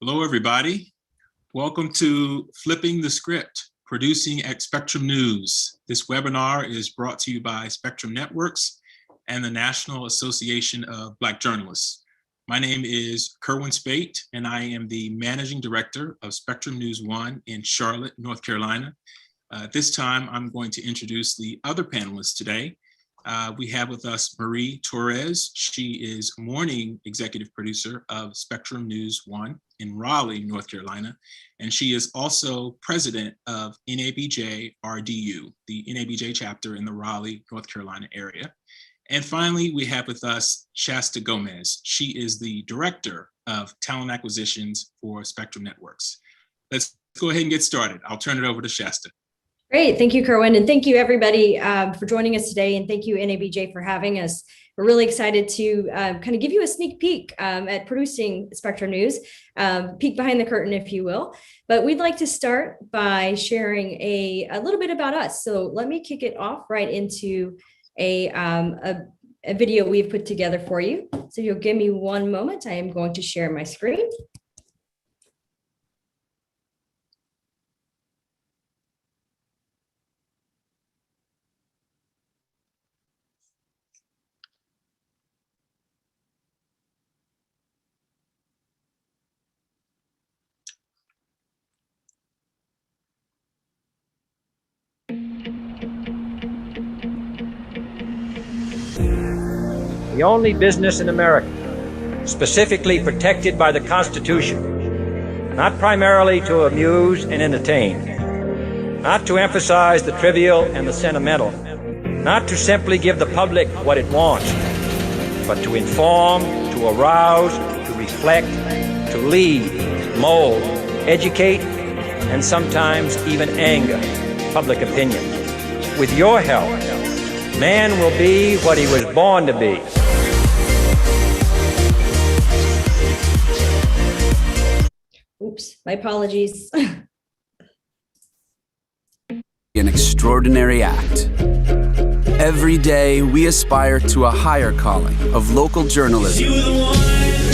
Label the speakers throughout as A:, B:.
A: Hello, everybody. Welcome to Flipping the Script, producing at Spectrum News. This webinar is brought to you by Spectrum Networks and the National Association of Black Journalists. My name is Kerwin Speight, and I am the Managing Director of Spectrum News 1 in Charlotte, North Carolina. At this time, I'm going to introduce the other panelists today. We have with us Marie Torres. She is morning executive producer of Spectrum News 1 in Raleigh, North Carolina. And she is also president of NABJ RDU, the NABJ chapter in the Raleigh, North Carolina area. And finally, we have with us Shasta Gomez. She is the director of talent acquisitions for Spectrum Networks. Let's go ahead and get started. I'll turn it over to Shasta.
B: Great. Thank you, Kerwin. And thank you, everybody, for joining us today. And thank you, NABJ, for having us. We're really excited to kind of give you a sneak peek at producing Spectrum News, peek behind the curtain, if you will. But we'd like to start by sharing a little bit about us. So let me kick it off right into a video we've put together for you. So you'll give me one moment. I am going to share my screen.
C: The only business in America specifically protected by the Constitution, not primarily to amuse and entertain, not to emphasize the trivial and the sentimental, not to simply give the public what it wants, but to inform, to arouse, to reflect, to lead, mold, educate, and sometimes even anger public opinion. With your help, man will be what he was born to be.
B: Oops, my apologies.
D: An extraordinary act. Every day, we aspire to a higher calling of local journalism.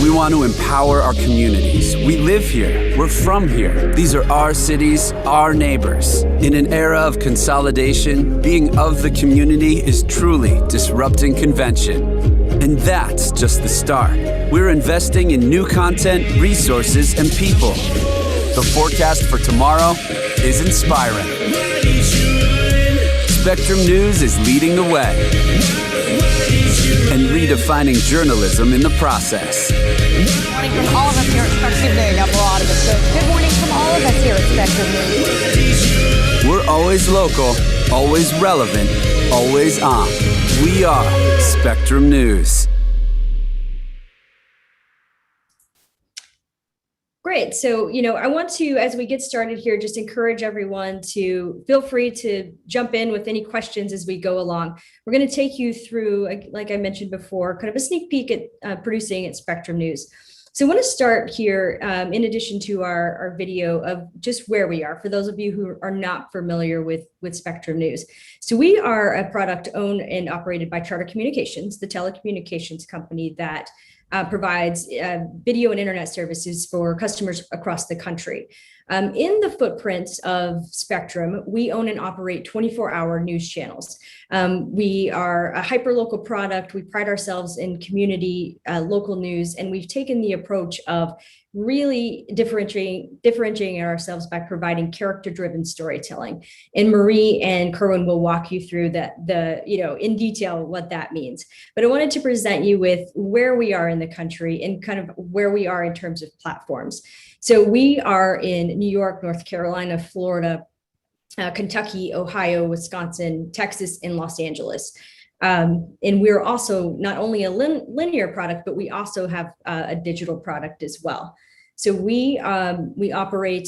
D: We want to empower our communities. We live here. We're from here. These are our cities, our neighbors. In an era of consolidation, being of the community is truly disrupting convention. And that's just the start. We're investing in new content, resources, and people. The forecast for tomorrow is inspiring. Spectrum News is leading the way and redefining journalism in the process.
E: Good morning from all of us here at Spectrum News. Now, a lot of us. So good morning from all of us here at Spectrum News.
D: We're always local, always relevant, always on. We are Spectrum News.
B: Great. So, I want to, as we get started here, just encourage everyone to feel free to jump in with any questions as we go along. We're going to take you through, like I mentioned before, kind of a sneak peek at producing at Spectrum News. So I want to start here, in addition to our video, of just where we are, for those of you who are not familiar with Spectrum News. So we are a product owned and operated by Charter Communications, the telecommunications company that provides video and internet services for customers across the country. In the footprint of Spectrum, we own and operate 24-hour news channels. We are a hyper-local product. We pride ourselves in community local news, and we've taken the approach of really differentiating ourselves by providing character-driven storytelling. And Marie and Kerwin will walk you through in detail what that means. But I wanted to present you with where we are in the country and kind of where we are in terms of platforms. So we are in New York, North Carolina, Florida, Kentucky, Ohio, Wisconsin, Texas, and Los Angeles. And we're also not only a linear product, but we also have a digital product as well. So we operate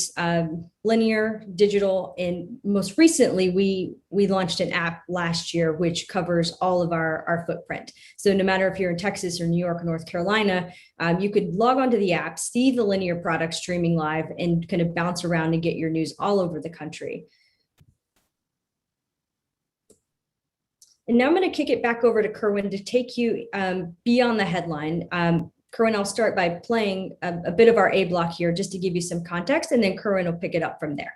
B: linear, digital, and most recently we launched an app last year which covers all of our footprint. So no matter if you're in Texas or New York or North Carolina, you could log onto the app, see the linear product streaming live, and kind of bounce around and get your news all over the country. And now I'm going to kick it back over to Kerwin to take you beyond the headline. Kerwin, I'll start by playing a bit of our A block here just to give you some context, and then Kerwin will pick it up from there.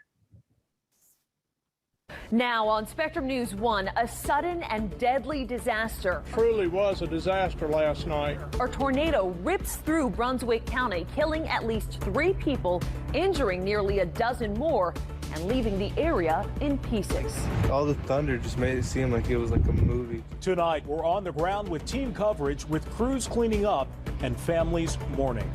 F: Now on Spectrum News 1, a sudden and deadly disaster.
G: Truly was a disaster last night.
F: A tornado rips through Brunswick County, killing at least 3 people, injuring nearly a dozen more, and leaving the area in pieces.
H: All the thunder just made it seem like it was like a movie.
I: Tonight, we're on the ground with team coverage, with crews cleaning up and families mourning.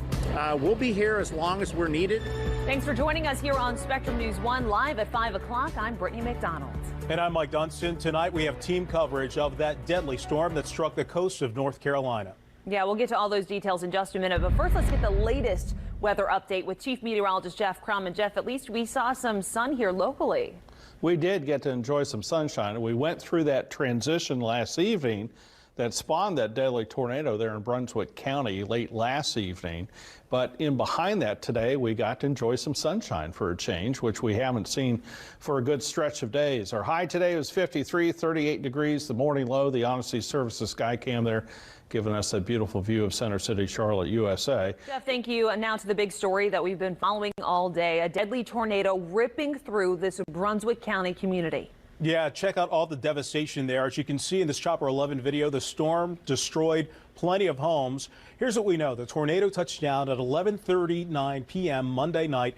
J: We'll be here as long as we're needed.
F: Thanks for joining us here on Spectrum News 1 live at 5 o'clock. I'm Brittany McDonald.
I: And I'm Mike Dunstan. Tonight, we have team coverage of that deadly storm that struck the coast of North Carolina.
F: Yeah, we'll get to all those details in just a minute. But first, let's get the latest weather update with Chief Meteorologist Jeff Crum. And Jeff, at least we saw some sun here locally.
G: We did get to enjoy some sunshine. We went through that transition last evening that spawned that deadly tornado there in Brunswick County late last evening. But in behind that today, we got to enjoy some sunshine for a change, which we haven't seen for a good stretch of days. Our high today was 53, 38 degrees. The morning low, the Honesty Services sky cam there, giving us a beautiful view of Center City, Charlotte, USA.
F: Jeff, thank you. And now to the big story that we've been following all day. A deadly tornado ripping through this Brunswick County community.
I: Yeah, check out all the devastation there. As you can see in this Chopper 11 video, the storm destroyed plenty of homes. Here's what we know. The tornado touched down at 11:39 p.m. Monday night.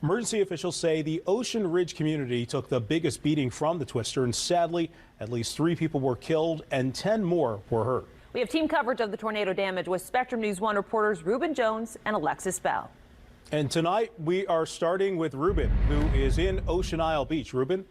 I: Emergency officials say the Ocean Ridge community took the biggest beating from the twister, and sadly, at least 3 people were killed and 10 more were hurt.
F: We have team coverage of the tornado damage with Spectrum News 1 reporters Ruben Jones and Alexis Bell.
I: And tonight we are starting with Ruben, who is in Ocean Isle Beach. Ruben?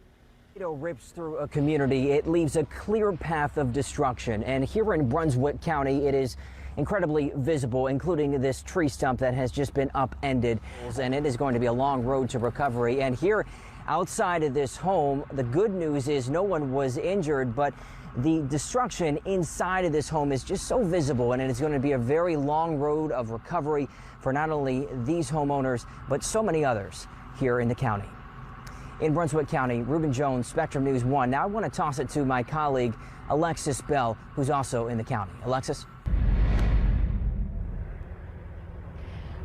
K: Tornado rips through a community. It leaves a clear path of destruction. And here in Brunswick County, it is incredibly visible, including this tree stump that has just been upended. And it is going to be a long road to recovery. And here outside of this home, the good news is no one was injured, but the destruction inside of this home is just so visible, and it's going to be a very long road of recovery for not only these homeowners, but so many others here in the county. In Brunswick County, Ruben Jones, Spectrum News 1. Now I want to toss it to my colleague, Alexis Bell, who's also in the county. Alexis?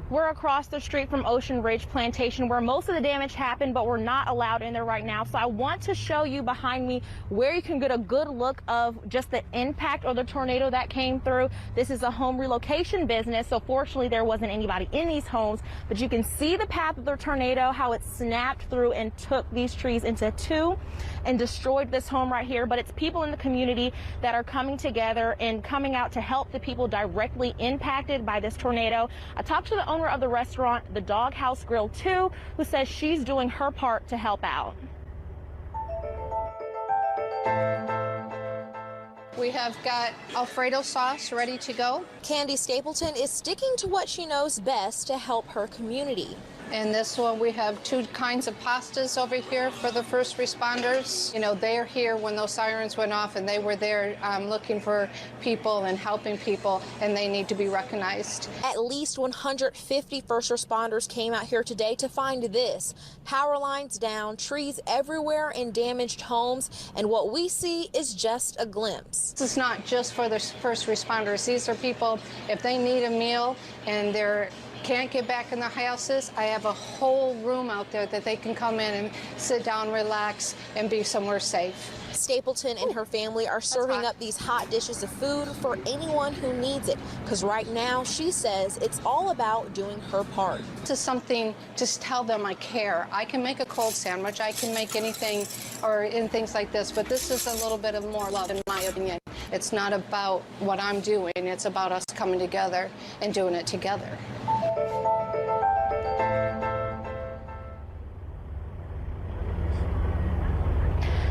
L: We're across the street from Ocean Ridge Plantation, where most of the damage happened, but we're not allowed in there right now. So I want to show you behind me where you can get a good look of just the impact of the tornado that came through. This is a home relocation business, so fortunately there wasn't anybody in these homes, but you can see the path of the tornado, how it snapped through and took these trees into 2 and destroyed this home right here. But it's people in the community that are coming together and coming out to help the people directly impacted by this tornado. I talked to the owner of the restaurant, the Doghouse Grill 2, who says she's doing her part to help out.
M: We have got Alfredo sauce ready to go.
N: Candy Stapleton is sticking to what she knows best to help her community.
M: In this one, we have 2 kinds of pastas over here for the first responders. You know, they're here when those sirens went off, and they were there looking for people and helping people, and they need to be recognized.
N: At least 150 first responders came out here today to find this. Power lines down, trees everywhere in damaged homes, and what we see is just a glimpse.
M: This is not just for the first responders. These are people, if they need a meal and they're can't get back in their houses, I have a whole room out there that they can come in and sit down, relax, and be somewhere safe.
N: Stapleton and her family are serving up these hot dishes of food for anyone who needs it, because right now she says it's all about doing her part.
M: This is something, just tell them I care. I can make a cold sandwich, I can make anything or in things like this, but this is a little bit of more love in my opinion. It's not about what I'm doing, it's about us coming together and doing it together.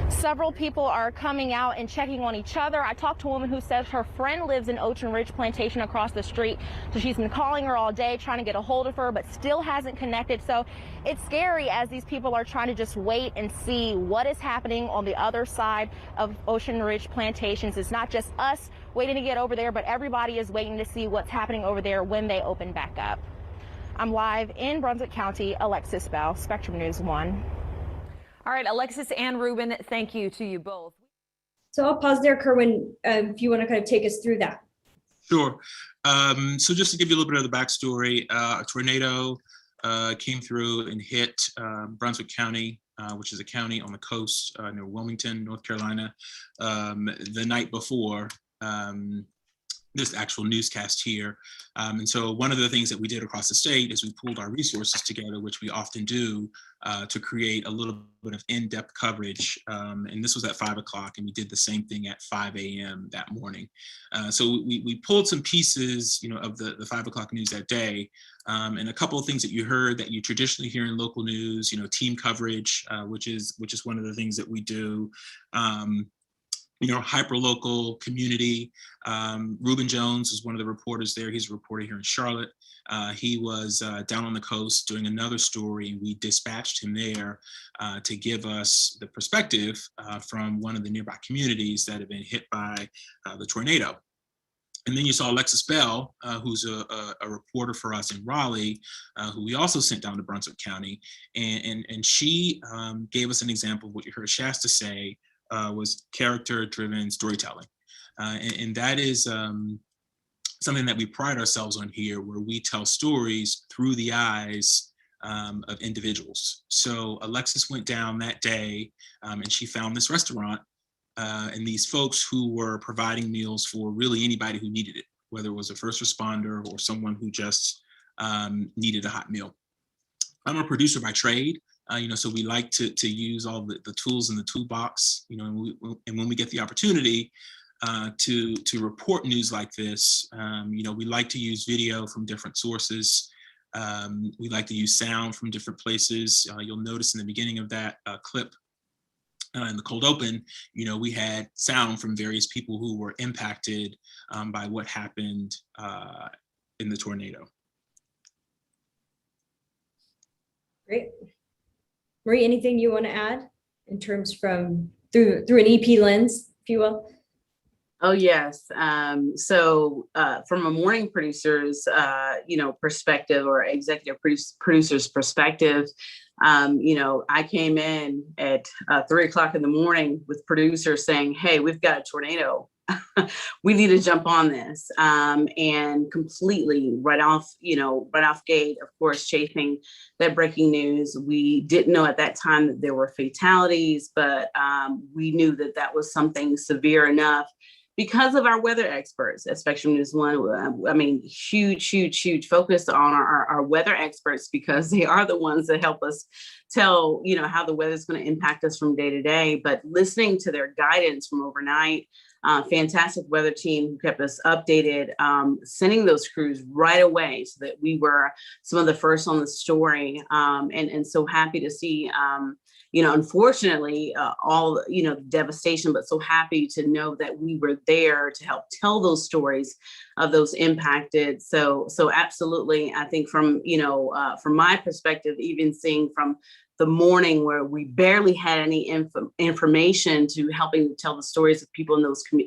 L: Several people are coming out and checking on each other. I talked to a woman who says her friend lives in Ocean Ridge Plantation across the street. So she's been calling her all day, trying to get a hold of her, but still hasn't connected. So it's scary as these people are trying to just wait and see what is happening on the other side of Ocean Ridge Plantations. It's not just us waiting to get over there, but everybody is waiting to see what's happening over there when they open back up. I'm live in Brunswick County, Alexis Bell, Spectrum News 1.
F: All right, Alexis and Ruben, thank you to you both.
B: So I'll pause there, Kerwin, if you want to kind of take us through that.
A: Sure. So just to give you a little bit of the backstory, a tornado came through and hit Brunswick County, which is a county on the coast near Wilmington, North Carolina, the night before this actual newscast here. And so one of the things that we did across the state is we pulled our resources together, which we often do, to create a little bit of in-depth coverage. And this was at 5 o'clock, and we did the same thing at 5 a.m. that morning. So we pulled some pieces, of the 5 o'clock news that day, and a couple of things that you heard that you traditionally hear in local news, team coverage, which is one of the things that we do. Hyper-local community. Reuben Jones is one of the reporters there. He's a reporter here in Charlotte. He was down on the coast doing another story. We dispatched him there to give us the perspective from one of the nearby communities that have been hit by the tornado. And then you saw Alexis Bell, who's a reporter for us in Raleigh, who we also sent down to Brunswick County. And she gave us an example of what you heard Shasta say, was character-driven storytelling. And that is something that we pride ourselves on here, where we tell stories through the eyes of individuals. So Alexis went down that day and she found this restaurant and these folks who were providing meals for really anybody who needed it, whether it was a first responder or someone who just needed a hot meal. I'm a producer by trade. So we like to use all the tools in the toolbox, and when we get the opportunity to report news like this, we like to use video from different sources. We like to use sound from different places. You'll notice in the beginning of that clip, in the cold open, we had sound from various people who were impacted by what happened in the tornado.
B: Great. Marie, anything you want to add in terms from through an EP lens, if you will?
O: Oh, yes. So from a morning producer's, perspective, or executive producer's perspective, I came in at 3 o'clock in the morning with producers saying, hey, we've got a tornado. We need to jump on this, and completely right off gate, of course, chasing that breaking news. We didn't know at that time that there were fatalities, but we knew that was something severe enough because of our weather experts at Spectrum News One. I mean, huge focus on our weather experts, because they are the ones that help us tell, how the weather is going to impact us from day to day. But listening to their guidance from overnight, fantastic weather team who kept us updated, sending those crews right away so that we were some of the first on the story, and so happy to see, unfortunately, all, devastation, but so happy to know that we were there to help tell those stories of those impacted. So absolutely, I think from my perspective, even seeing from the morning where we barely had any information to helping to tell the stories of people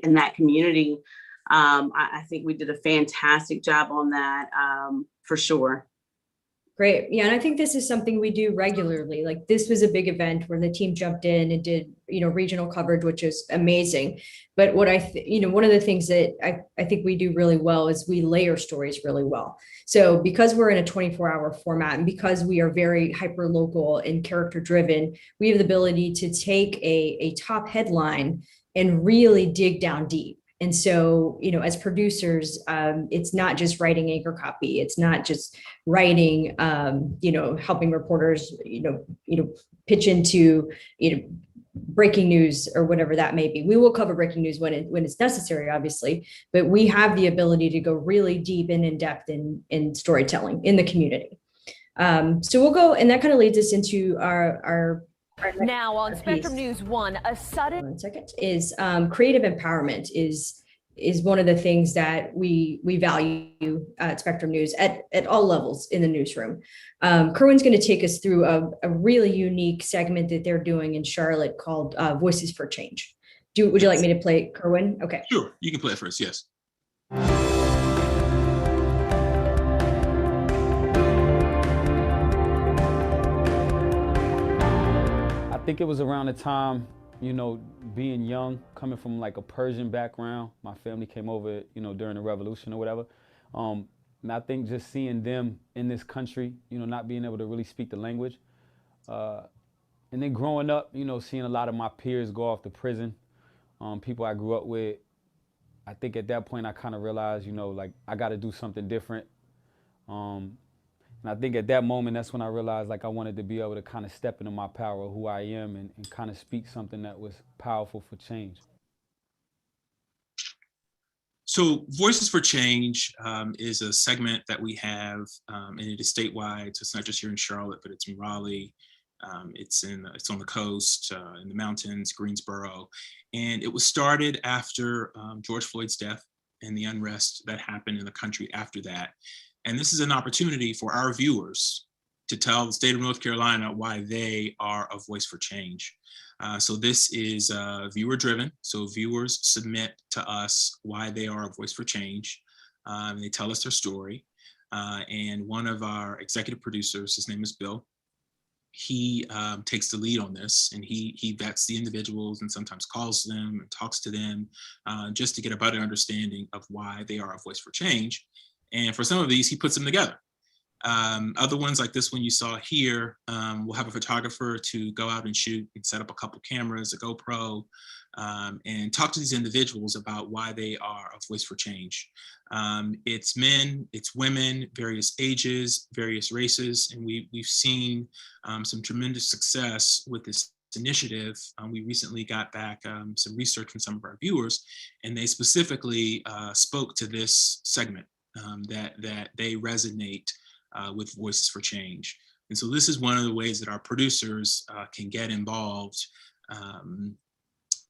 O: in that community, I think we did a fantastic job on that, for sure.
B: Great. Yeah. And I think this is something we do regularly. Like, this was a big event where the team jumped in and did, regional coverage, which is amazing. But what one of the things that I think we do really well is we layer stories really well. So because we're in a 24-hour format, and because we are very hyper local and character driven, we have the ability to take a top headline and really dig down deep. And so, as producers, it's not just writing anchor copy. It's not just writing, helping reporters, pitch into, breaking news or whatever that may be. We will cover breaking news when it's necessary, obviously, but we have the ability to go really deep and in depth in storytelling in the community. So we'll go, and that kind of leads us into our
F: now on Spectrum News One, a sudden
B: is creative empowerment is one of the things that we value at Spectrum News at all levels in the newsroom. Kerwin's going to take us through a really unique segment that they're doing in Charlotte called Voices for Change. Would you like me to play Kerwin? Okay.
A: Sure, you can play it first. Yes.
P: I think it was around the time you know, being young, coming from like a Persian background, my family came over, you know, during the revolution or whatever. And I think just seeing them in this country, you know, not being able to really speak the language. And then growing up, you know, seeing a lot of my peers go off to prison, people I grew up with, I think at that point I kind of realized, you know, like I got to do something different. And I think at that moment, that's when I realized like I wanted to be able to kind of step into my power of who I am and kind of speak something that was powerful for change.
A: So Voices for Change is a segment that we have, and it is statewide. So it's not just here in Charlotte, but it's in Raleigh. It's on the coast, in the mountains, Greensboro. And it was started after George Floyd's death and the unrest that happened in the country after that. And this is an opportunity for our viewers to tell the state of North Carolina why they are a voice for change. So this is viewer driven. So viewers submit to us why they are a voice for change. They tell us their story. And one of our executive producers, his name is Bill, he takes the lead on this, and he vets the individuals and sometimes calls them and talks to them just to get a better understanding of why they are a voice for change. And for some of these, he puts them together. Other ones like this one you saw here, we'll have a photographer to go out and shoot and set up a couple cameras, a GoPro, and talk to these individuals about why they are a voice for change. It's men, it's women, various ages, various races, and we've seen some tremendous success with this initiative. We recently got back some research from some of our viewers, and they specifically spoke to this segment, that they resonate with Voices for Change. And so this is one of the ways that our producers can get involved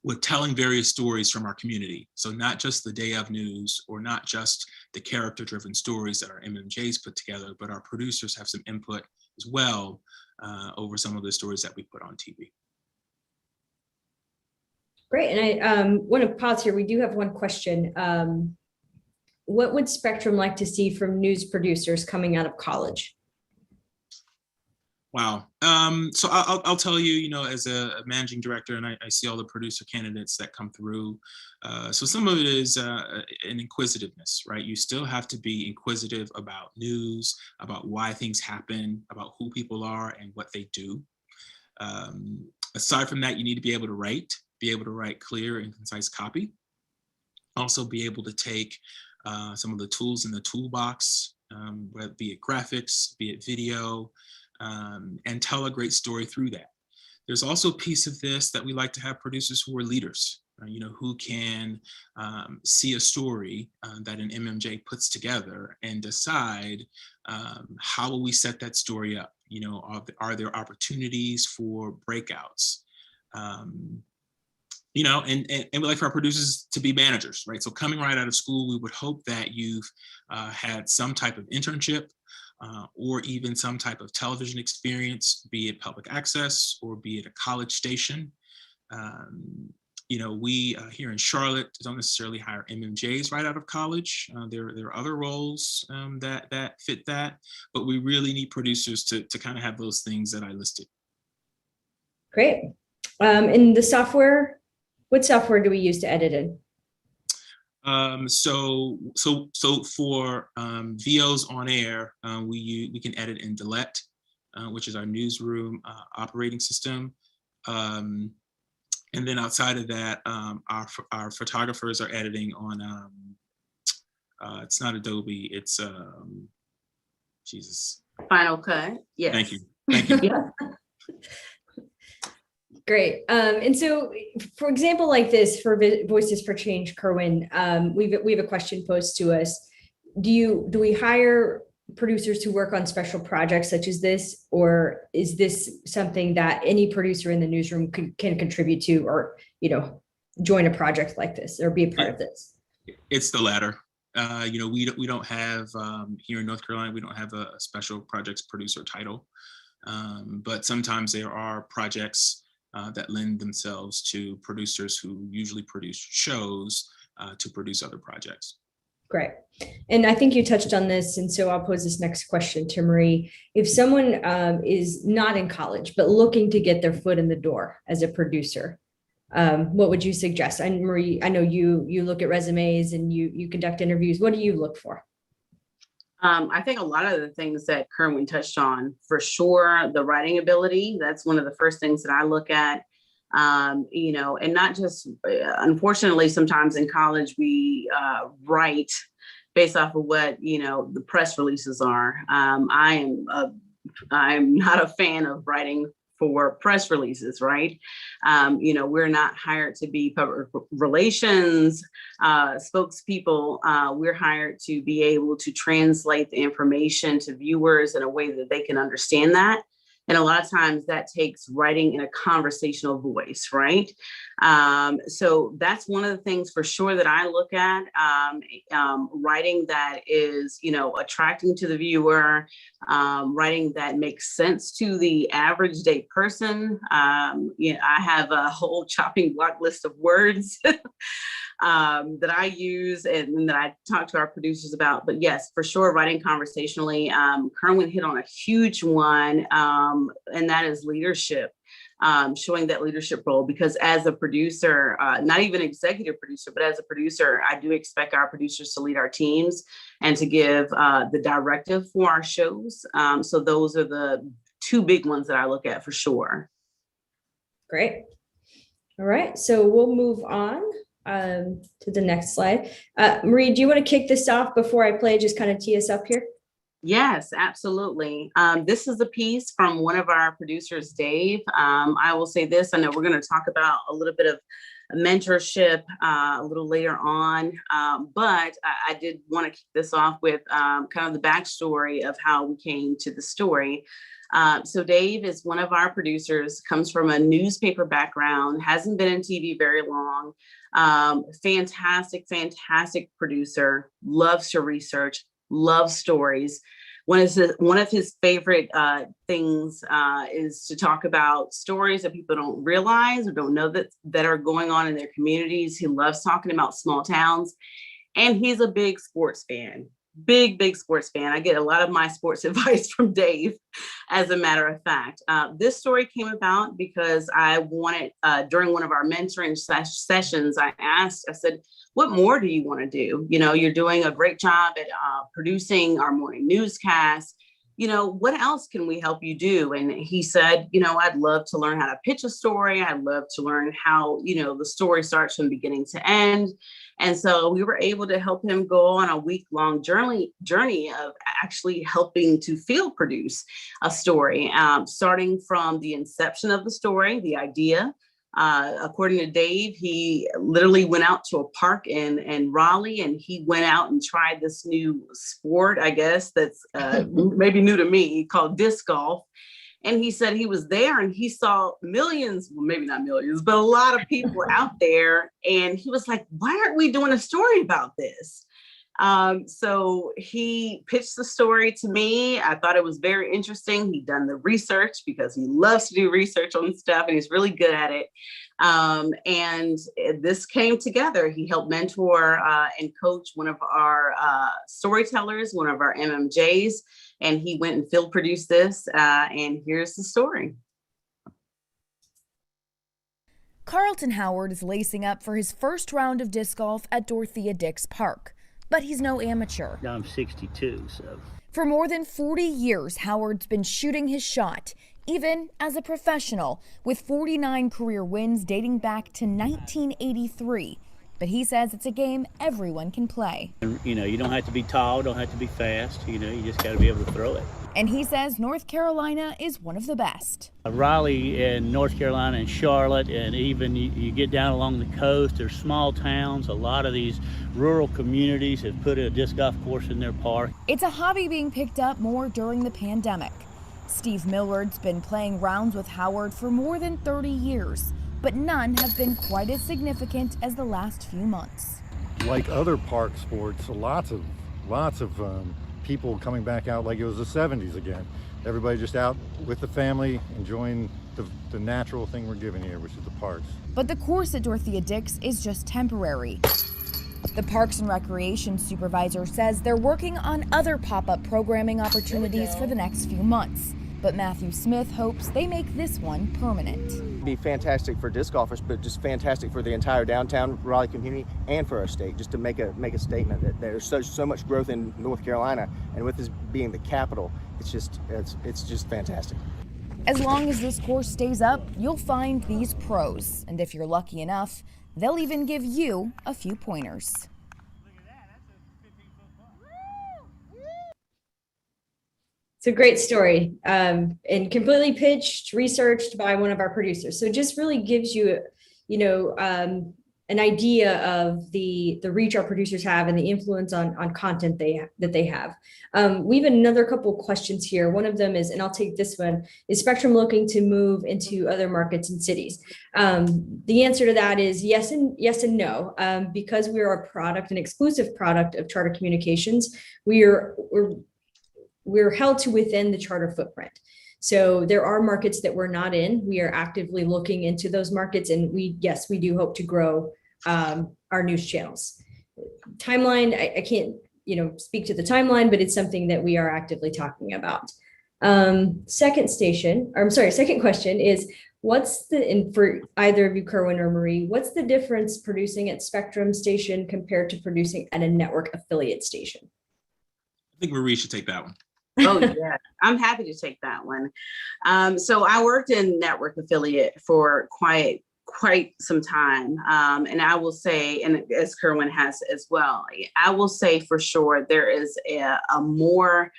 A: with telling various stories from our community. So not just the day of news, or not just the character-driven stories that our MMJs put together, but our producers have some input as well over some of the stories that we put on TV.
B: Great, and I want to pause here. We do have one question. What would Spectrum like to see from news producers coming out of college?
A: Wow. So I'll tell you, you know, as a managing director, and I see all the producer candidates that come through. So some of it is an inquisitiveness, right? You still have to be inquisitive about news, about why things happen, about who people are and what they do. Aside from that, you need to be able to write clear and concise copy. Also be able to take some of the tools in the toolbox, whether be it graphics, be it video, and tell a great story through that. There's also a piece of this that we like to have producers who are leaders, you know, who can see a story that an MMJ puts together and decide how will we set that story up? You know, are there opportunities for breakouts? You know, and we like for our producers to be managers, right? So coming right out of school, we would hope that you've had some type of internship or even some type of television experience, be it public access or be it a college station. You know, we here in Charlotte don't necessarily hire MMJs right out of college. There are other roles that fit that, but we really need producers to kind of have those things that I listed.
B: Great. In the software, what software do we use to edit in?
A: So for VOs on air, we can edit in Delete, which is our newsroom operating system. And then outside of that, our photographers are editing on, it's not Adobe, it's, Jesus.
O: Final Cut, yes.
A: Thank you.
B: Yeah. Great. And so, for example, like this for Voices for Change, Kerwin, we have a question posed to us. Do we hire producers who work on special projects such as this, or is this something that any producer in the newsroom can contribute to, or, you know, join a project like this or be a part of this?
A: It's the latter. You know, we don't have here in North Carolina, we don't have a special projects producer title, but sometimes there are projects that lend themselves to producers who usually produce shows to produce other projects.
B: Great. And I think you touched on this, and so I'll pose this next question to Marie. If someone is not in college, but looking to get their foot in the door as a producer, what would you suggest? And Marie, I know you look at resumes and you conduct interviews. What do you look for?
O: I think a lot of the things that Kerwin touched on, for sure, the writing ability, that's one of the first things that I look at. You know, and not just, unfortunately, sometimes in college, we write based off of what, you know, the press releases are. I'm not a fan of writing for press releases, right? You know, we're not hired to be public relations spokespeople. We're hired to be able to translate the information to viewers in a way that they can understand that. And a lot of times that takes writing in a conversational voice, right? So that's one of the things for sure that I look at, writing that is, you know, attracting to the viewer, writing that makes sense to the average day person. You know, I have a whole chopping block list of words that I use and that I talk to our producers about. But yes, for sure, writing conversationally. Kerwin hit on a huge one, and that is leadership. Showing that leadership role, because as a producer, not even executive producer, but as a producer, I do expect our producers to lead our teams and to give the directive for our shows. So those are the two big ones that I look at for sure.
B: Great. All right, so we'll move on to the next slide. Marie, do you want to kick this off before I play, just kind of tee us up here?
O: Yes, absolutely. This is a piece from one of our producers, Dave. I will say this, I know we're going to talk about a little bit of mentorship a little later on, but I did want to kick this off with kind of the backstory of how we came to the story. So Dave is one of our producers, comes from a newspaper background, hasn't been in TV very long. Fantastic producer, loves to research, loves stories. One of his favorite things is to talk about stories that people don't realize or don't know that are going on in their communities. He loves talking about small towns, and he's a big sports fan. Big sports fan. I get a lot of my sports advice from Dave, as a matter of fact. This story came about because I wanted, during one of our mentoring sessions, I said, what more do you want to do? You know, you're doing a great job at producing our morning newscast. You know, what else can we help you do? And he said, you know, I'd love to learn how to pitch a story. I'd love to learn how, you know, the story starts from beginning to end. And so we were able to help him go on a week-long journey of actually helping to field produce a story, starting from the inception of the story, the idea. According to Dave, he literally went out to a park in Raleigh, and he went out and tried this new sport, I guess, that's maybe new to me, called disc golf. And he said he was there and he saw millions, well, maybe not millions, but a lot of people out there. And he was like, why aren't we doing a story about this? So he pitched the story to me. I thought it was very interesting. He'd done the research because he loves to do research on stuff and he's really good at it. And this came together. He helped mentor and coach one of our storytellers, one of our MMJs, and he went and field produced this. And here's the story.
Q: Carlton Howard is lacing up for his first round of disc golf at Dorothea Dix Park. But he's no amateur.
R: I'm 62, so.
Q: For more than 40 years, Howard's been shooting his shot, even as a professional, with 49 career wins dating back to 1983. But he says it's a game everyone can play.
R: You know, you don't have to be tall, don't have to be fast, you know, you just got to be able to throw it.
Q: And he says North Carolina is one of the best.
R: Raleigh and North Carolina and Charlotte, and even you get down along the coast, there's small towns. A lot of these rural communities have put a disc golf course in their park.
Q: It's a hobby being picked up more during the pandemic. Steve Millard's been playing rounds with Howard for more than 30 years, but none have been quite as significant as the last few months.
S: Like other park sports, lots of people coming back out like it was the 70s again. Everybody just out with the family, enjoying the natural thing we're given here, which is the parks.
Q: But the course at Dorothea Dix is just temporary. The Parks and Recreation supervisor says they're working on other pop-up programming opportunities for the next few months. But Matthew Smith hopes they make this one permanent.
T: be fantastic for disc golfers, but just fantastic for the entire downtown Raleigh community and for our state, just to make a statement that there's so much growth in North Carolina, and with this being the capital, it's just fantastic.
Q: As long as this course stays up, you'll find these pros, and if you're lucky enough, they'll even give you a few pointers.
B: It's a great story, and completely pitched, researched by one of our producers. So it just really gives you, an idea of the reach our producers have and the influence on content that they have. We have another couple questions here. One of them is, and I'll take this one, is Spectrum looking to move into other markets and cities? The answer to that is yes and no. Because we are a product, an exclusive product of Charter Communications, we're held to within the Charter footprint. So there are markets that we're not in. We are actively looking into those markets, and we do hope to grow our news channels. Timeline, I can't speak to the timeline, but it's something that we are actively talking about. Second question is, and for either of you, Kerwin or Marie, what's the difference producing at Spectrum station compared to producing at a network affiliate station?
A: I think Marie should take that one.
O: Oh yeah, I'm happy to take that one. So I worked in network affiliate for quite some time. And I will say, and as Kerwin has as well, I will say for sure there is a more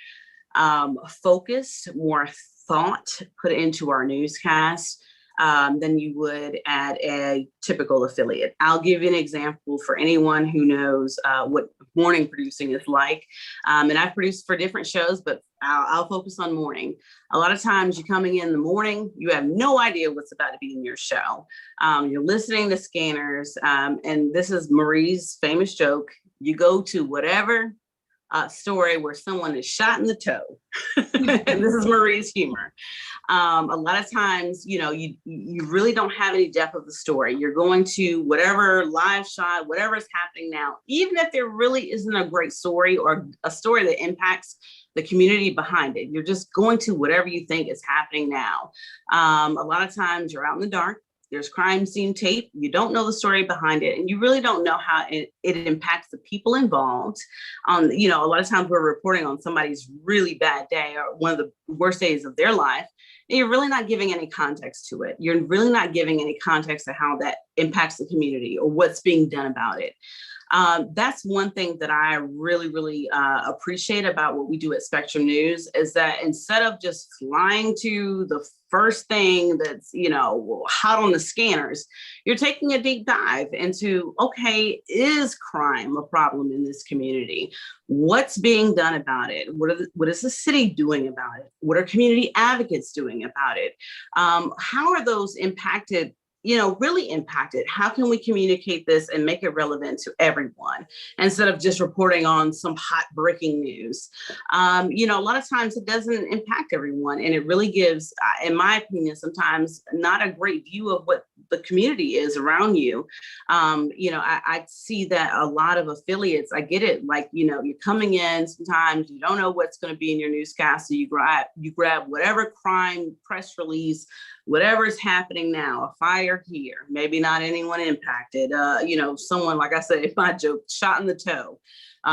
O: focus, more thought put into our newscast than you would at a typical affiliate. I'll give you an example for anyone who knows what morning producing is like. And I've produced for different shows, but I'll focus on morning. A lot of times you're coming in the morning, you have no idea what's about to be in your show. You're listening to scanners, and this is Marie's famous joke. You go to whatever story where someone is shot in the toe. And this is Marie's humor. A lot of times, you really don't have any depth of the story. You're going to whatever live shot, whatever is happening now, even if there really isn't a great story or a story that impacts the community behind it. You're just going to whatever you think is happening now. A lot of times you're out in the dark. There's crime scene tape. You don't know the story behind it, and you really don't know how it impacts the people involved. A lot of times we're reporting on somebody's really bad day or one of the worst days of their life, and you're really not giving any context to it. You're really not giving any context to how that impacts the community or what's being done about it. That's one thing that I really, really appreciate about what we do at Spectrum News is that instead of just flying to the first thing that's, hot on the scanners, you're taking a deep dive into, okay, is crime a problem in this community? What's being done about it? What is the city doing about it? What are community advocates doing about it? How are those impacted? Really impacted? How can we communicate this and make it relevant to everyone instead of just reporting on some hot breaking news? A lot of times it doesn't impact everyone, and it really gives, in my opinion, sometimes not a great view of what the community is around you. I see that a lot of affiliates, I get it. Like, you're coming in, sometimes you don't know what's going to be in your newscast. So you grab whatever crime press release, whatever is happening now, a fire here, maybe not anyone impacted. Someone, like I said, my joke, shot in the toe.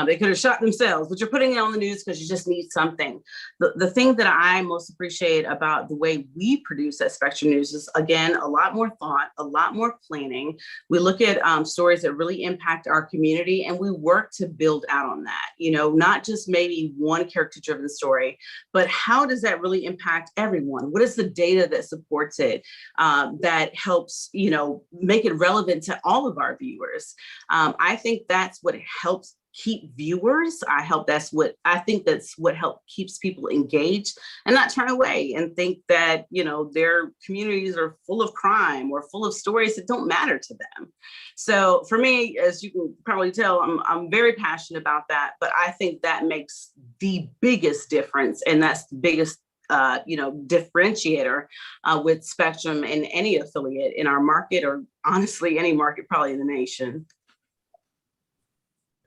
O: They could have shot themselves, but you're putting it on the news because you just need something. The thing that I most appreciate about the way we produce at Spectrum News is, again, a lot more thought, a lot more planning. We look at stories that really impact our community, and we work to build out on that. Not just maybe one character-driven story, but how does that really impact everyone? What is the data that supports it, that helps, make it relevant to all of our viewers? I think that's what helps keep viewers. I think that's what keeps people engaged and not turn away and think that, their communities are full of crime or full of stories that don't matter to them. So for me, as you can probably tell, I'm very passionate about that, but I think that makes the biggest difference. And that's the biggest differentiator with Spectrum and any affiliate in our market, or honestly, any market probably in the nation.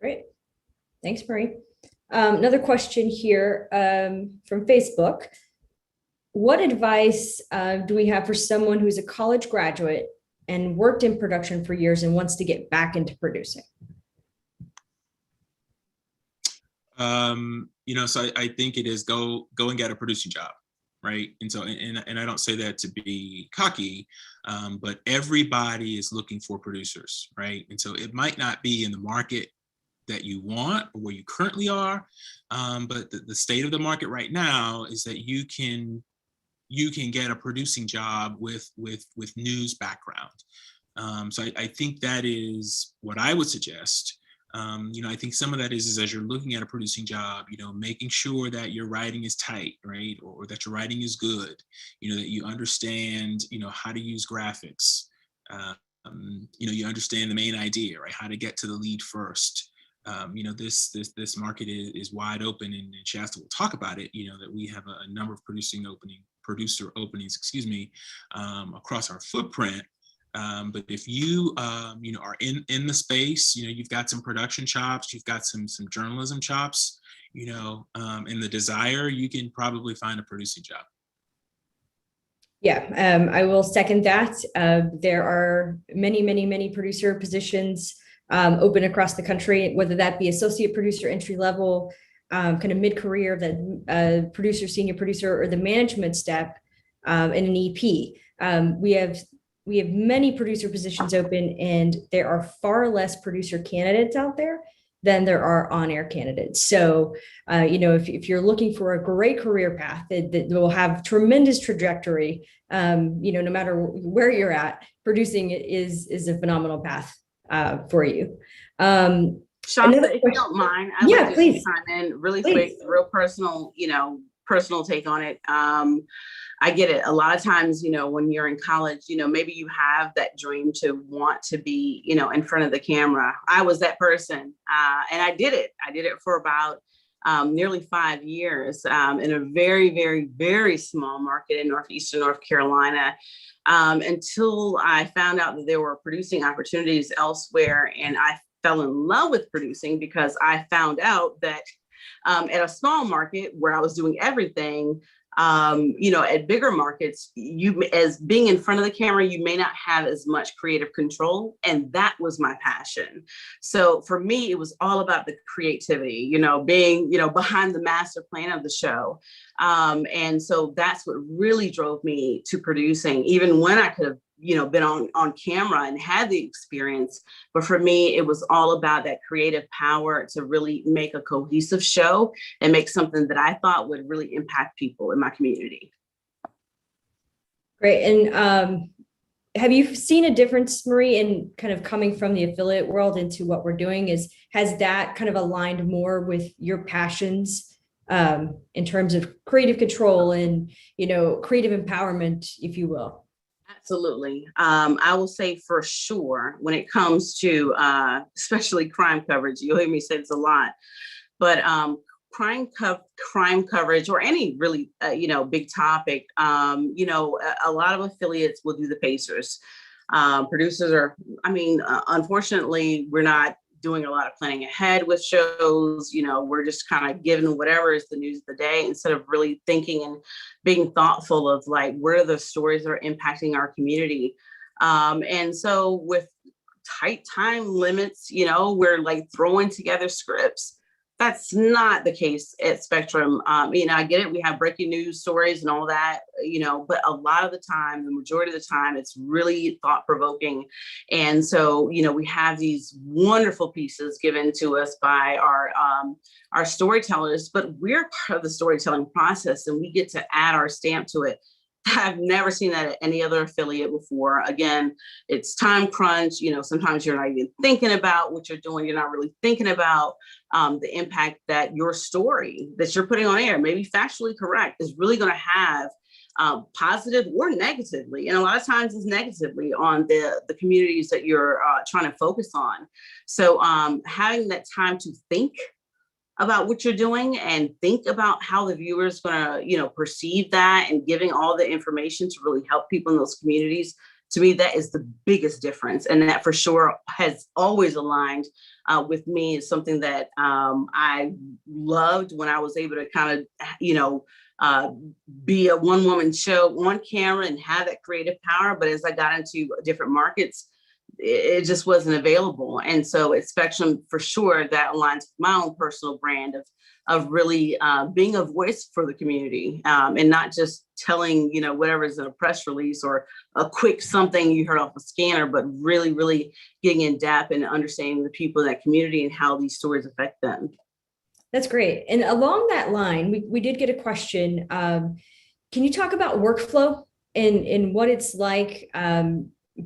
B: Great. Thanks, Marie. Another question here from Facebook. what advice do we have for someone who's a college graduate and worked in production for years and wants to get back into producing?
A: So I think it is go and get a producing job, right? And so, and I don't say that to be cocky, but everybody is looking for producers, right? And so it might not be in the market that you want or where you currently are, but the state of the market right now is that you can get a producing job with news background. So I think that is what I would suggest. I think some of that is as you're looking at a producing job, making sure that your writing is tight, right? Or that your writing is good, that you understand, how to use graphics. You understand the main idea, right? How to get to the lead first. This market is wide open, and Shasta will talk about it, that we have a number of producer openings, across our footprint. But if you, are in the space, you've got some production chops, you've got some journalism chops, and the desire, you can probably find a producing job.
B: Yeah, I will second that. There are many producer positions open across the country, whether that be associate producer, entry level, kind of mid-career, the producer, senior producer, or the management step in an EP. We have many producer positions open, and there are far less producer candidates out there than there are on-air candidates. So, if you're looking for a great career path that will have tremendous trajectory, no matter where you're at, producing is a phenomenal path for you.
O: Shasta, if you don't mind, I'd like to
B: please
O: chime in really quick, real personal, personal take on it. I get it. A lot of times, when you're in college, maybe you have that dream to want to be, in front of the camera. I was that person, and I did it. I did it for about nearly 5 years in a very, very, very small market in Northeastern North Carolina, until I found out that there were producing opportunities elsewhere. And I fell in love with producing because I found out that at a small market where I was doing everything, at bigger markets, as being in front of the camera, you may not have as much creative control. And that was my passion. So for me, it was all about the creativity, being, behind the master plan of the show. And so that's what really drove me to producing, even when I could have, been on camera and had the experience. But for me, it was all about that creative power to really make a cohesive show and make something that I thought would really impact people in my community.
B: Great. And have you seen a difference, Marie, in kind of coming from the affiliate world into what we're doing? Has that kind of aligned more with your passions in terms of creative control and, creative empowerment, if you will?
O: Absolutely. I will say for sure, when it comes to especially crime coverage, you'll hear me say this a lot, but crime coverage or any really, big topic, a lot of affiliates will do the pacers. Producers are, unfortunately, we're not doing a lot of planning ahead with shows. We're just kind of given whatever is the news of the day instead of really thinking and being thoughtful of like, what are the stories that are impacting our community? And so with tight time limits, we're like throwing together scripts. That's not the case at Spectrum. I get it. We have breaking news stories and all that, but a lot of the time, the majority of the time, it's really thought provoking. And so, we have these wonderful pieces given to us by our storytellers, but we're part of the storytelling process and we get to add our stamp to it. I've never seen that at any other affiliate before. Again, it's time crunch. Sometimes you're not even thinking about what you're doing. You're not really thinking about the impact that your story that you're putting on air, maybe factually correct, is really going to have positive or negatively. And a lot of times it's negatively on the communities that you're trying to focus on. So having that time to think about what you're doing and think about how the viewer is going to, perceive that, and giving all the information to really help people in those communities. To me, that is the biggest difference. And that for sure has always aligned with me. Is something that I loved when I was able to kind of, be a one-woman show on camera and have that creative power. But as I got into different markets, it just wasn't available. And so at Spectrum, for sure, that aligns with my own personal brand of really being a voice for the community, and not just telling, whatever is in a press release or a quick something you heard off a scanner, but really, really getting in depth and understanding the people in that community and how these stories affect them.
B: That's great. And along that line, we did get a question. Can you talk about workflow and what it's like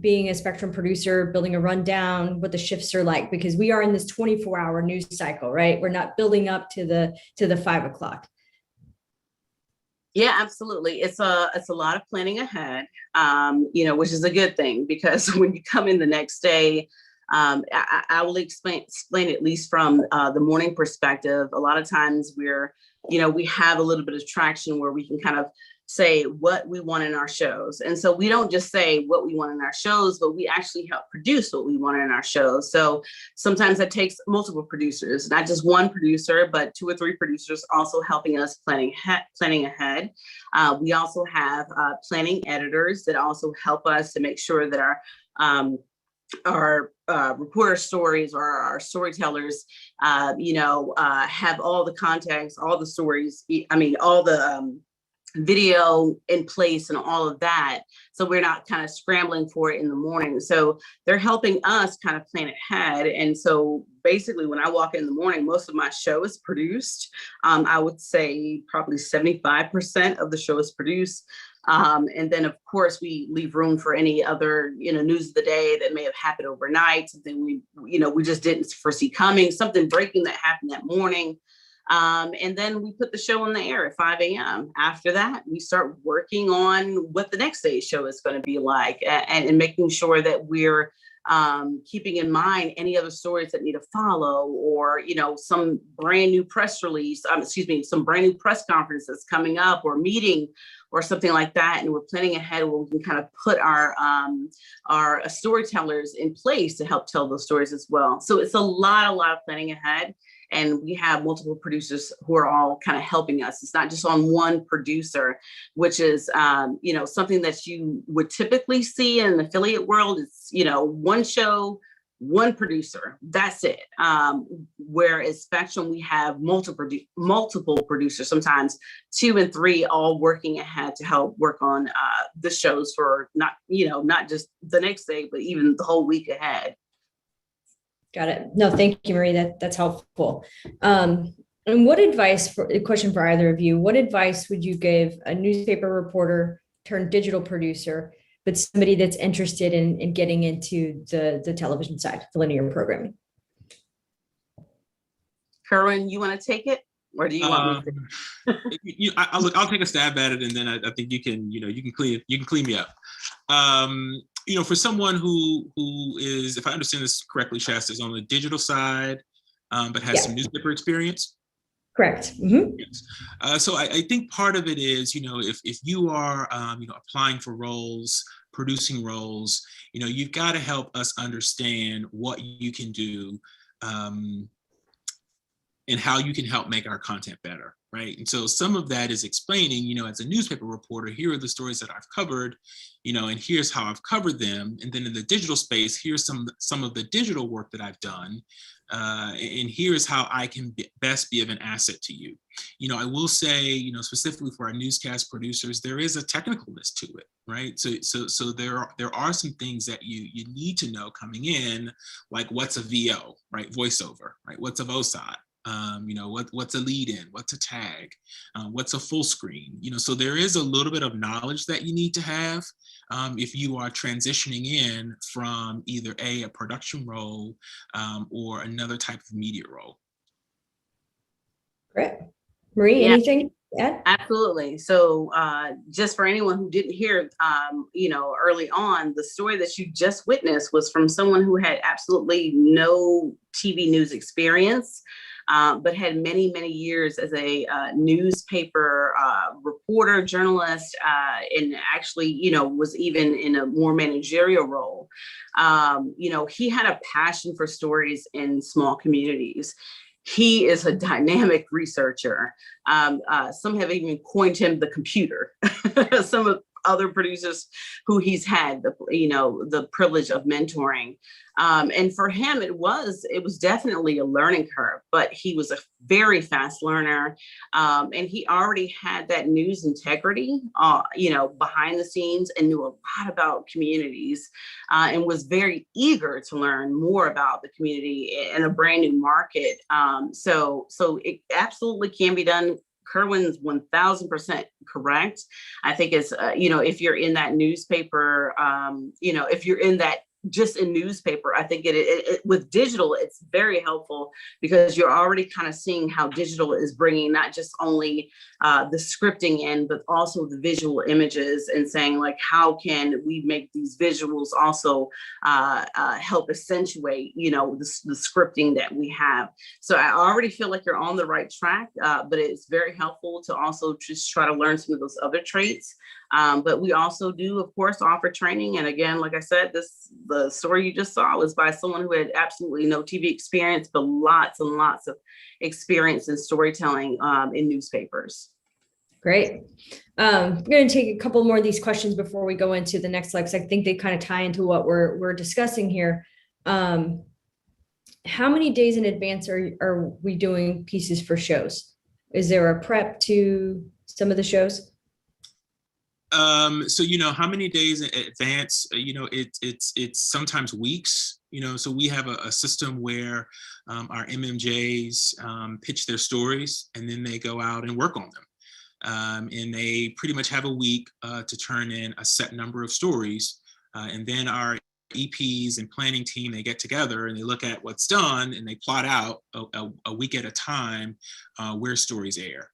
B: being a Spectrum producer, building a rundown, what the shifts are like? Because we are in this 24-hour news cycle, right? We're not building up to the 5 o'clock.
O: Yeah, absolutely. It's a lot of planning ahead, which is a good thing, because when you come in the next day, I will explain at least from the morning perspective. A lot of times we have a little bit of traction where we can kind of say what we want in our shows. And so we don't just say what we want in our shows, but we actually help produce what we want in our shows. So sometimes that takes multiple producers, not just one producer, but 2 or 3 producers also helping us planning ahead. We also have planning editors that also help us to make sure that our reporter stories or our storytellers, have all the context, all the stories, all the video in place and all of that. So we're not kind of scrambling for it in the morning. So they're helping us kind of plan ahead. And so basically when I walk in the morning, most of my show is produced. I would say probably 75% of the show is produced. And then of course we leave room for any other, news of the day that may have happened overnight, something we just didn't foresee coming, something breaking that happened that morning. And then we put the show on the air at 5 a.m. After that, we start working on what the next day's show is going to be like, and making sure that we're keeping in mind any other stories that need to follow, or, some brand new press release, some brand new press conference that's coming up or meeting or something like that. And we're planning ahead where we can kind of put our storytellers in place to help tell those stories as well. So it's a lot of planning ahead. And we have multiple producers who are all kind of helping us. It's not just on one producer, which is, something that you would typically see in an affiliate world. It's, one show, one producer, that's it. Whereas Spectrum, we have multiple producers, sometimes 2 and 3, all working ahead to help work on the shows for not just the next day, but even the whole week ahead.
B: Got it. No, thank you, Marie. That's helpful. And what advice, a question for either of you, what advice would you give a newspaper reporter turned digital producer, but somebody that's interested in getting into the television side, the linear programming?
O: Kerwin, you want to take it? Or do you want me to?
A: I'll take a stab at it, and then I think you can clean me up. For someone who is, if I understand this correctly, Shasta, is on the digital side, but has some newspaper experience.
B: Correct. Mm-hmm.
A: Yes. So I think part of it is, if you are, applying for roles, producing roles, you've got to help us understand what you can do, and how you can help make our content better, right? And so some of that is explaining, as a newspaper reporter, here are the stories that I've covered, and here's how I've covered them. And then in the digital space, here's some of the digital work that I've done, and here's how I can best be of an asset to you. I will say, specifically for our newscast producers, there is a technicalness to it, right? So there are some things that you need to know coming in, like what's a VO, right? Voiceover, right? What's a VOSI? What's a lead in, what's a tag, what's a full screen, so there is a little bit of knowledge that you need to have if you are transitioning in from either a production role or another type of media role.
B: Great. Marie, anything to add?
O: Absolutely. So just for anyone who didn't hear, early on, the story that you just witnessed was from someone who had absolutely no TV news experience, but had many, many years as a newspaper reporter, journalist, and actually, was even in a more managerial role. He had a passion for stories in small communities. he is a dynamic researcher. Some have even coined him the computer. Some of other producers who he's had the privilege of mentoring. And for him, it was definitely a learning curve, but he was a very fast learner. And he already had that news integrity, behind the scenes, and knew a lot about communities, and was very eager to learn more about the community in a brand new market. So it absolutely can be done. Kerwin's 1000% correct. I think it's, if you're in that newspaper, if you're in that just in newspaper, I think it with digital, it's very helpful because you're already kind of seeing how digital is bringing not just only the scripting in, but also the visual images, and saying like, how can we make these visuals also help accentuate, the scripting that we have. So I already feel like you're on the right track, but it's very helpful to also just try to learn some of those other traits. But we also do, of course, offer training. And again, like I said, the story you just saw was by someone who had absolutely no TV experience, but lots and lots of experience in storytelling in newspapers.
B: Great. I'm going to take a couple more of these questions before we go into the next slide, because I think they kind of tie into what we're discussing here. How many days in advance are we doing pieces for shows? Is there a prep to some of the shows?
A: So, how many days in advance, it's sometimes weeks, so we have a system where our MMJs pitch their stories, and then they go out and work on them. And they pretty much have a week to turn in a set number of stories. And then our EPs and planning team, they get together and they look at what's done, and they plot out a week at a time where stories air.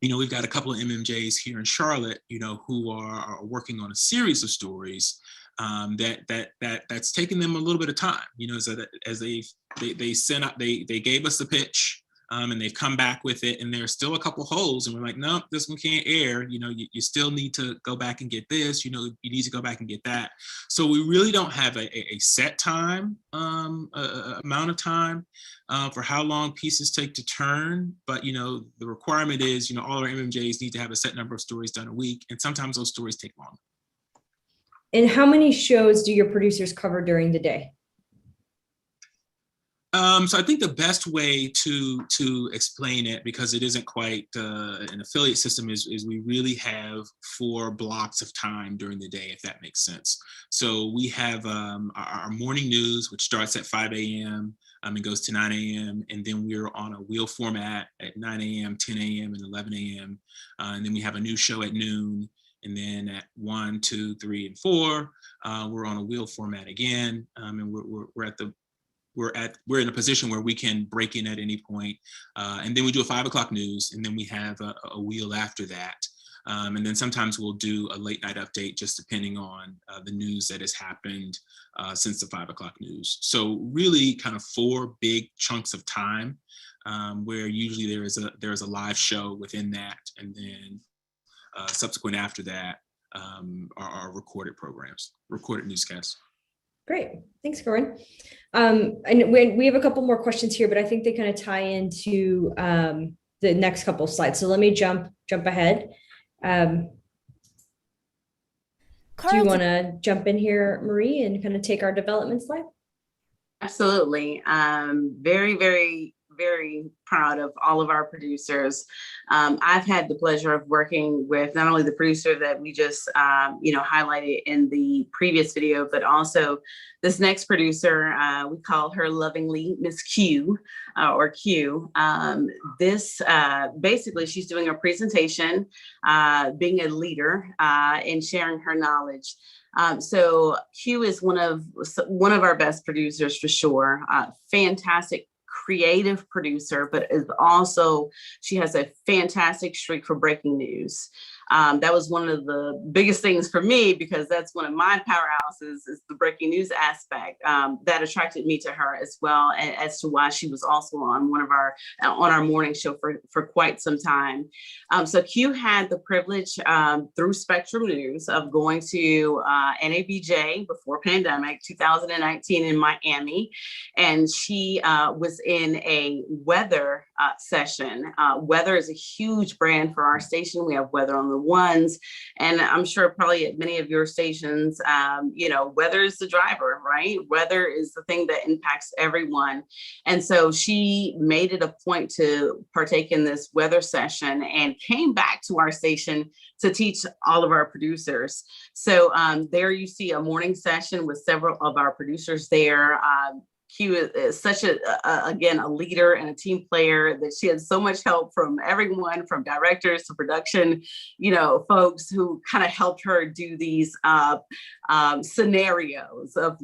A: We've got a couple of MMJs here in Charlotte, who are working on a series of stories that's taken them a little bit of time, so that as they sent up, they gave us the pitch, and they've come back with it, and there's still a couple holes, and we're like, nope, this one can't air. You still need to go back and get this. You need to go back and get that. So we really don't have a set time, amount of time for how long pieces take to turn. But the requirement is, all our MMJs need to have a set number of stories done a week, and sometimes those stories take longer.
B: And how many shows do your producers cover during the day?
A: So I think the best way to explain it, because it isn't quite an affiliate system, is we really have 4 blocks of time during the day, if that makes sense. So we have our morning news, which starts at 5 a.m. And goes to 9 a.m. And then we're on a wheel format at 9 a.m., 10 a.m., and 11 a.m. And then we have a news show at noon. And then at 1, 2, 3, and 4, we're on a wheel format again. And we're in a position where we can break in at any point. And then we do a 5 o'clock news, and then we have a wheel after that. And then sometimes we'll do a late night update, just depending on the news that has happened since the 5 o'clock news. So really kind of 4 big chunks of time, where usually there is a live show within that. And then subsequent after that are recorded programs, recorded newscasts.
B: Great, thanks, Kerwin. And we have a couple more questions here, but I think they kind of tie into the next couple of slides. So let me jump ahead. Do you want to jump in here, Marie, and kind of take our development slide?
O: Absolutely. Very, very, very proud of all of our producers. I've had the pleasure of working with not only the producer that we just highlighted in the previous video, but also this next producer. We call her lovingly Miss Q, or Q. Basically, she's doing a presentation, being a leader, and sharing her knowledge. So Q is one of our best producers for sure. Fantastic creative producer, but is also, she has a fantastic streak for breaking news. That was one of the biggest things for me, because that's one of my powerhouses, is the breaking news aspect. That attracted me to her as well, as to why she was also on our morning show for quite some time. So Q had the privilege through Spectrum News of going to NABJ before pandemic 2019 in Miami, and she was in a weather session. Weather is a huge brand for our station. We have weather on the ones, and I'm sure probably at many of your stations, weather is the driver, right? Weather is the thing that impacts everyone. And so she made it a point to partake in this weather session and came back to our station to teach all of our producers. So there you see a morning session with several of our producers there. Q is such again, a leader and a team player, that she had so much help from everyone, from directors to production, folks who kind of helped her do these scenarios of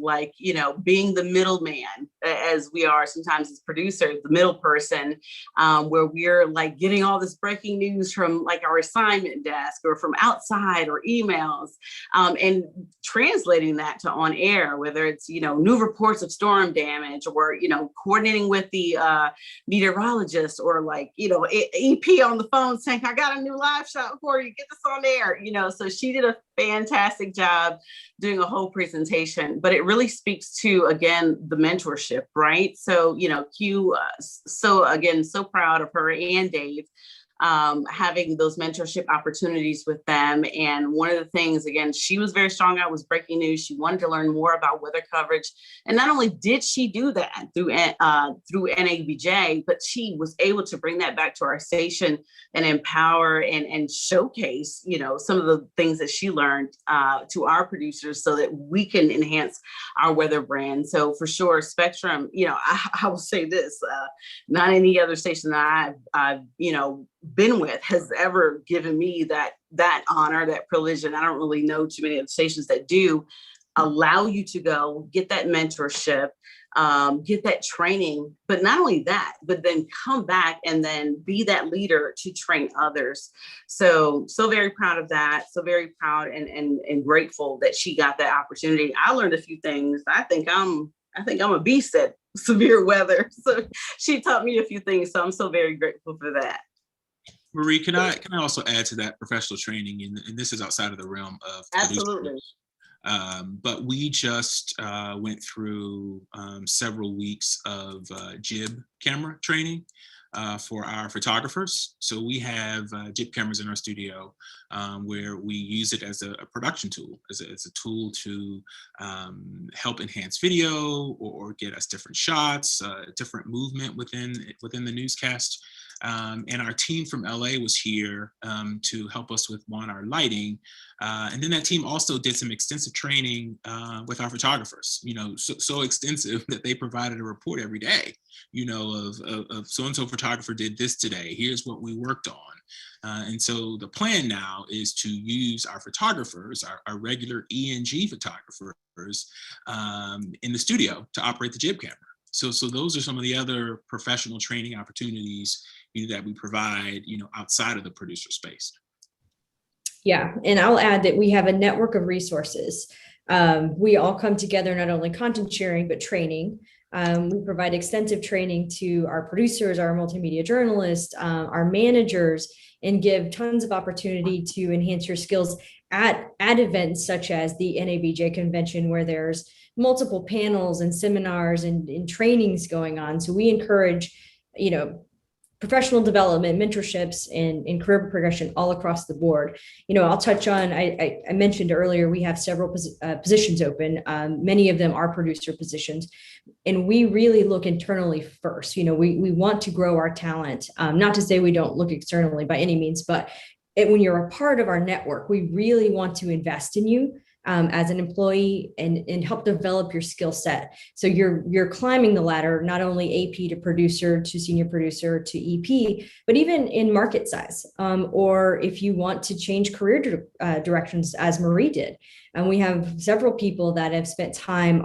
O: being the middleman, as we are sometimes as producers, the middle person, where we're getting all this breaking news from our assignment desk or from outside or emails, and translating that to on air, whether it's, new reports of storm damage, or, coordinating with the meteorologist, or EP on the phone saying, I got a new live shot for you, get this on air, so she did a fantastic job doing a whole presentation. But it really speaks to, again, the mentorship, right? So, Q, so proud of her and Dave, having those mentorship opportunities with them. And one of the things, again, she was very strong on was breaking news. She wanted to learn more about weather coverage. And not only did she do that through NABJ, but she was able to bring that back to our station and empower and showcase, some of the things that she learned to our producers, so that we can enhance our weather brand. So for sure, Spectrum, I will say this, not any other station that I've been with has ever given me that honor, that privilege. And I don't really know too many other stations that do allow you to go get that mentorship, get that training, but not only that, but then come back and then be that leader to train others. So very proud of that. So very proud and grateful that she got that opportunity. I learned a few things. I think I'm a beast at severe weather. So she taught me a few things. So I'm so very grateful for that.
A: Marie, can I also add to that professional training? And this is outside of the realm of
O: absolutely.
A: But we just went through several weeks of jib camera training for our photographers. So we have jib cameras in our studio where we use it as a production tool, as a tool to help enhance video or get us different shots, different movement within the newscast. And our team from LA was here to help us with our lighting. And then that team also did some extensive training with our photographers, so extensive that they provided a report every day, of so-and-so photographer did this today. Here's what we worked on. And so the plan now is to use our photographers, our regular ENG photographers in the studio to operate the jib camera. So those are some of the other professional training opportunities that we provide, outside of the producer space.
B: Yeah, and I'll add that we have a network of resources. We all come together, not only content sharing, but training. We provide extensive training to our producers, our multimedia journalists, our managers, and give tons of opportunity to enhance your skills at events such as the NABJ convention, where there's multiple panels and seminars and trainings going on. So we encourage, professional development, mentorships, and career progression all across the board. I'll touch on, I mentioned earlier, we have several positions open. Many of them are producer positions, and we really look internally first. We want to grow our talent, not to say we don't look externally by any means, but when you're a part of our network, we really want to invest in you as an employee and help develop your skill set. So you're climbing the ladder, not only AP to producer, to senior producer, to EP, but even in market size, or if you want to change career directions, as Marie did. And we have several people that have spent time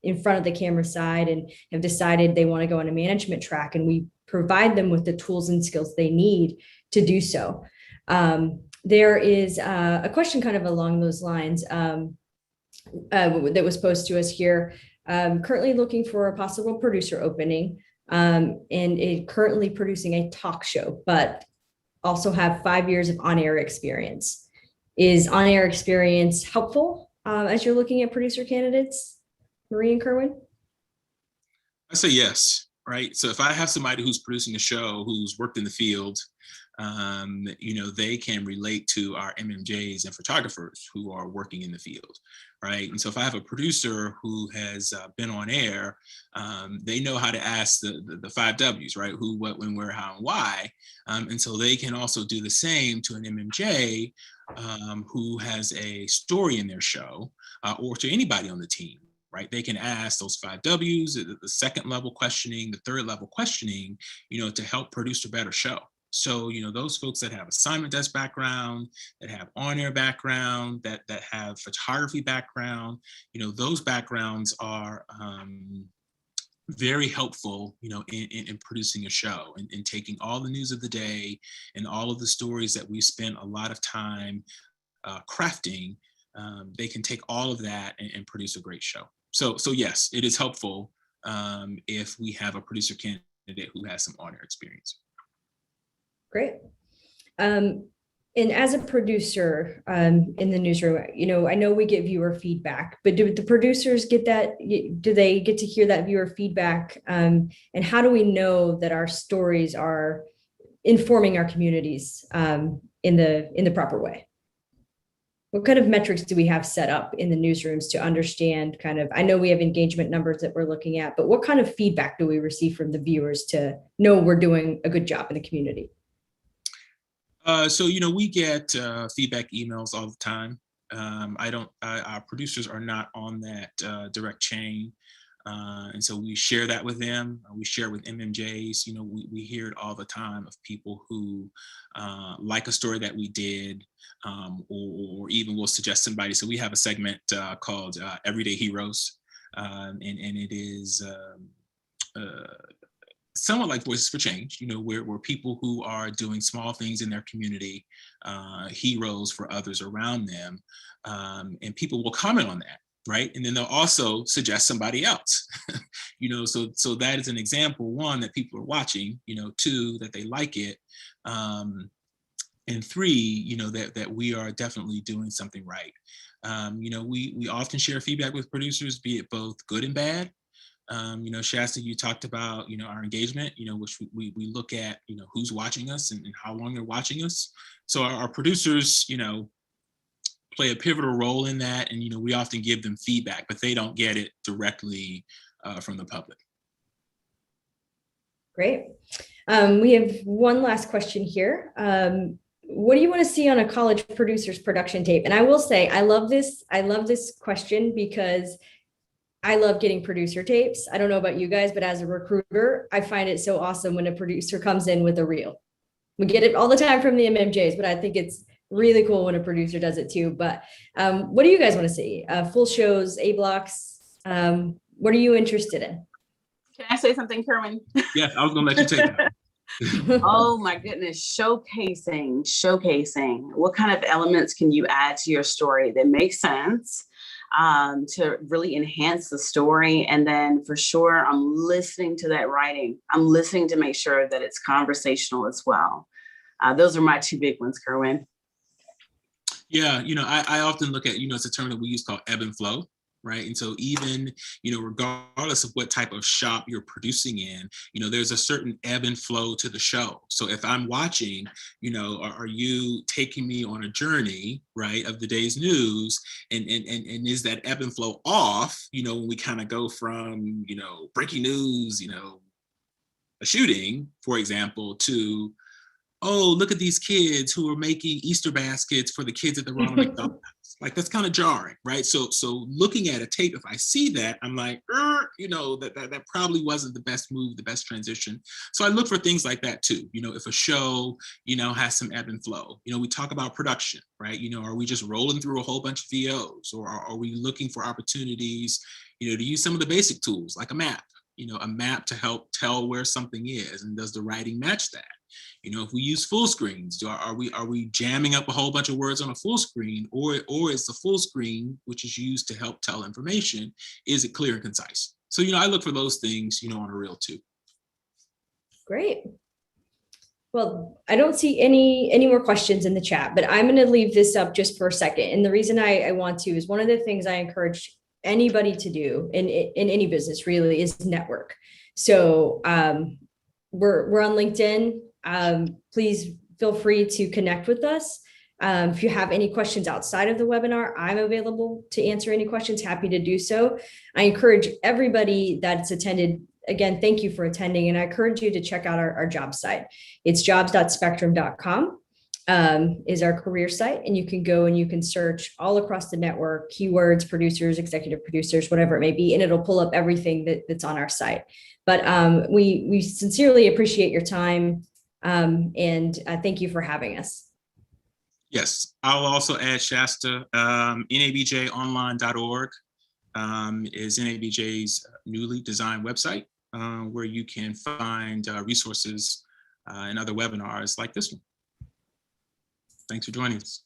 B: in front of the camera side and have decided they want to go on a management track, and we provide them with the tools and skills they need to do so. there is a question kind of along those lines that was posed to us here. Currently looking for a possible producer opening, and currently producing a talk show, but also have 5 years of on-air experience. Is on-air experience helpful as you're looking at producer candidates, Marie and Kerwin?
A: I say yes, right? So if I have somebody who's producing a show who's worked in the field, they can relate to our MMJs and photographers who are working in the field, right? And so if I have a producer who has been on air, they know how to ask the 5 W's, right? Who, what, when, where, how, and why. And so they can also do the same to an MMJ who has a story in their show, or to anybody on the team. Right, they can ask those 5 W's, the second level questioning, the third level questioning, to help produce a better show. So, those folks that have assignment desk background, that have on-air background, that have photography background, those backgrounds are very helpful, in producing a show and in taking all the news of the day and all of the stories that we spent a lot of time crafting. They can take all of that and produce a great show. So yes, it is helpful if we have a producer candidate who has some on-air experience.
B: Great. And as a producer in the newsroom, I know we get viewer feedback, but do the producers get that? Do they get to hear that viewer feedback? And how do we know that our stories are informing our communities in the proper way? What kind of metrics do we have set up in the newsrooms to understand I know we have engagement numbers that we're looking at, but what kind of feedback do we receive from the viewers to know we're doing a good job in the community?
A: So we get feedback emails all the time. Our producers are not on that direct chain. And so we share that with them. We share with MMJs. We hear it all the time of people who like a story that we did, or even will suggest somebody. So we have a segment called Everyday Heroes, and it is somewhat like Voices for Change, where people who are doing small things in their community, heroes for others around them, and people will comment on that. Right. And then they'll also suggest somebody else, so that is an example, one, that people are watching, two, that they like it. And three, that we are definitely doing something right. We often share feedback with producers, be it both good and bad. Shasta, you talked about, our engagement, which we look at, who's watching us and how long they're watching us. So our producers, play a pivotal role in that. And, we often give them feedback, but they don't get it directly from the public.
B: Great. We have one last question here. What do you want to see on a college producer's production tape? And I will say, I love this question because I love getting producer tapes. I don't know about you guys, but as a recruiter, I find it so awesome when a producer comes in with a reel. We get it all the time from the MMJs, but I think it's really cool when a producer does it too. But what do you guys want to see? Full shows, A blocks? What are you interested in?
O: Can I say something, Kerwin?
A: Yeah, I was going to let you take that.
O: Oh my goodness, showcasing. What kind of elements can you add to your story that makes sense to really enhance the story? And then for sure, I'm listening to that writing. I'm listening to make sure that it's conversational as well. Those are my 2 big ones, Kerwin.
A: Yeah, I often look at, it's a term that we use called ebb and flow, right? And so even, regardless of what type of shop you're producing in, there's a certain ebb and flow to the show. So if I'm watching, are you taking me on a journey, right, of the day's news? And is that ebb and flow off, when we kind of go from, breaking news, a shooting, for example, to, oh, look at these kids who are making Easter baskets for the kids at the Ronald McDonald House. Like, that's kind of jarring, right? So looking at a tape, if I see that, I'm like, that probably wasn't the best move, the best transition. So I look for things like that too. If a show, has some ebb and flow, we talk about production, right? Are we just rolling through a whole bunch of VOs, or are we looking for opportunities, to use some of the basic tools like a map, a map to help tell where something is, and does the writing match that? You know, if we use full screens, are we jamming up a whole bunch of words on a full screen, or is the full screen, which is used to help tell information, is it clear and concise? So, you know, I look for those things, you know, on a reel too.
B: Great. Well, I don't see any more questions in the chat, but I'm going to leave this up just for a second. And the reason I want to is one of the things I encourage anybody to do in any business really is network. So we're on LinkedIn. Please feel free to connect with us. If you have any questions outside of the webinar, I'm available to answer any questions, happy to do so. I encourage everybody that's attended, again, thank you for attending, and I encourage you to check out our job site. It's jobs.spectrum.com is our career site, and you can go and you can search all across the network, keywords, producers, executive producers, whatever it may be, and it'll pull up everything that's on our site. But we sincerely appreciate your time, and thank you for having us.
A: Yes, I'll also add Shasta, nabjonline.org is NABJ's newly designed website where you can find resources and other webinars like this one. Thanks for joining us.